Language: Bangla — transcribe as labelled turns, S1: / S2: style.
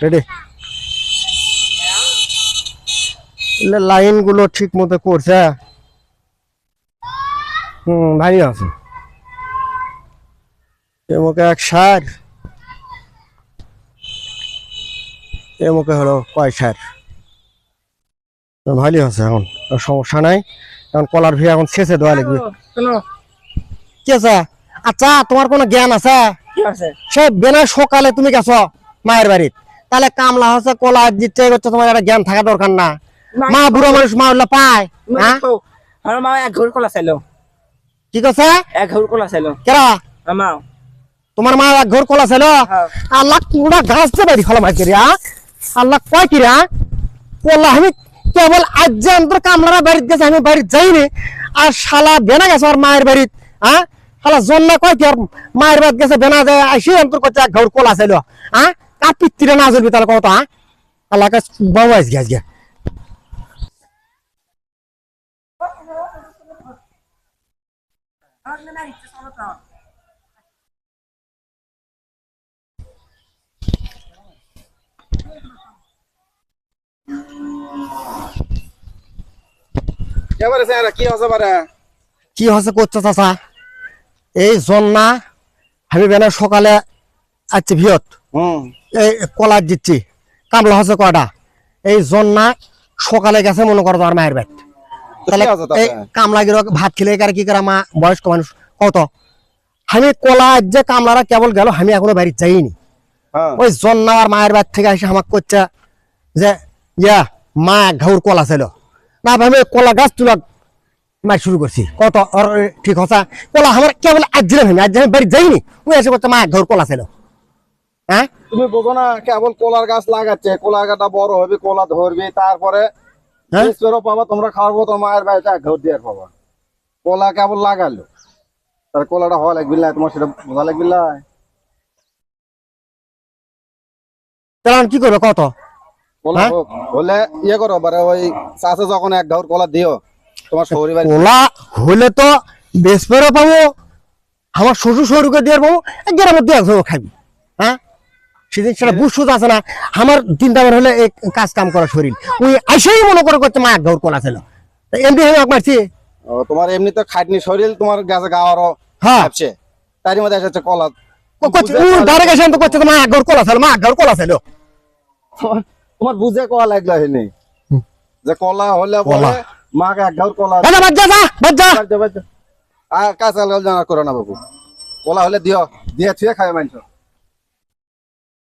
S1: রেডি লাইন গুলো ঠিক মতো করছে ভারী আছে এমুকে 160 এমুকে হলো কয় 60 ভালোই আছে এখন সমস্যা নাই এখন কলার ভি এখন শেষে দেওয়া লাগবে কি আছে আচ্ছা তোমার কোনো জ্ঞান আছে সে বেনা সকালে তুমি গেছো মায়ের বাড়িতে তাহলে কামলা হচ্ছে কলা দিচ্ছে করছে তোমার একটা জ্ঞান থাকা দরকার না মা বুড়ো মানুষ মা উল্লা পায়
S2: আমার মা এক ঘর কলা চাইলো
S1: কি কথা
S2: এক ঘর কলা চাইলো
S1: কেরা
S2: মা
S1: তোমার মা এক ঘর কলা ছিল আল্লাহ পুরা ঘাস দিয়ে বাড়ি খোলা মাছ করি আল্লাহ কয় কিরা কলা আমি কেবল আজ যে অন্তর কামলারা বাড়িতে গেছে আমি বাড়িতে যাইনি আর শালা বেনা গেছে আর মায়ের বাড়িতে শালা জন্য কয় কি আর মায়ের বাড়িতে গেছে বেনা যায় আসি অন্তর করছে এক ঘর কলা ছিল কার পিত্তিরে না চলবি তাহলে কত আল্লাহ কাছে বাবু আজকে আজকে কি হচ্ছে করছো চাচা এই জন্না আমি বেনা সকালে আসছি ভিয়ত এই কলা দিচ্ছি কামলা হচ্ছে কয়টা এই জন্না সকালে গেছে মনে করো তোমার মায়ের বাড়ি তাহলে এই কামলা গিয়ে ভাত খেলে কি করে মা বয়স্ক মানুষ কত আমি কলা যে কামলারা কেবল গেল আমি এখনো বাড়ি যাইনি ওই জন্না আর মায়ের বাড়ি থেকে এসে আমাকে করছে যে ইয়া মা এক ঘাউর কলা ছিল না আমি কলা গাছ তুলা মার শুরু করছি কত ঠিক হচ্ছে কলা আমার কেবল আজ আমি বাড়ি যাইনি ওই এসে করছে মা এক ঘাউর কলা ছিল হ্যাঁ
S3: তুমি বোঝো না কেবল কলার গাছ লাগাচ্ছে কলা গাছটা বড় হবে কলা ধরবে তারপরে পাবা তোমরা খাওয়াবো তোমার মায়ের বাড়িতে এক ঘর দিয়ে পাবা কলা কেবল লাগালো তার কলাটা হওয়া লাগবে না তোমার সেটা বোঝা লাগবে না
S1: তাহলে কি করবে কত
S3: কলা হলে ইয়ে করো বারে ওই চাষে যখন এক ঘর কলা দিও তোমার শহরে বাড়ি
S1: কলা হলে তো বেশ পেরো পাবো আমার শ্বশুর শহরকে দিয়ে পাবো গ্রামের দিয়ে একজন খাবি হ্যাঁ সেদিন সেটা বুঝতে আছে না আমার চিন্তা হলে এই কাজ কাম করা শরীর ওই আইসাই মনে করে করতে মা এক ঘর কলা ছিল এমনি আমি মারছি
S3: তোমার এমনি তো খাটনি শরীর তোমার গাছে গাওয়ারও
S1: হ্যাঁ
S3: তারই মধ্যে এসেছে কলা
S1: ধারে গেছে তো করছে মা এক ঘর কলা ছিল মা এক ঘর কলা ছিল
S3: তোমার বুঝে কলা লাগলো হয়নি যে কলা হলে বলে মাকে এক ঘর কলা কাঁচা জানা করো না বাবু কলা হলে দিও দিয়ে ছুঁয়ে খাবে মানুষ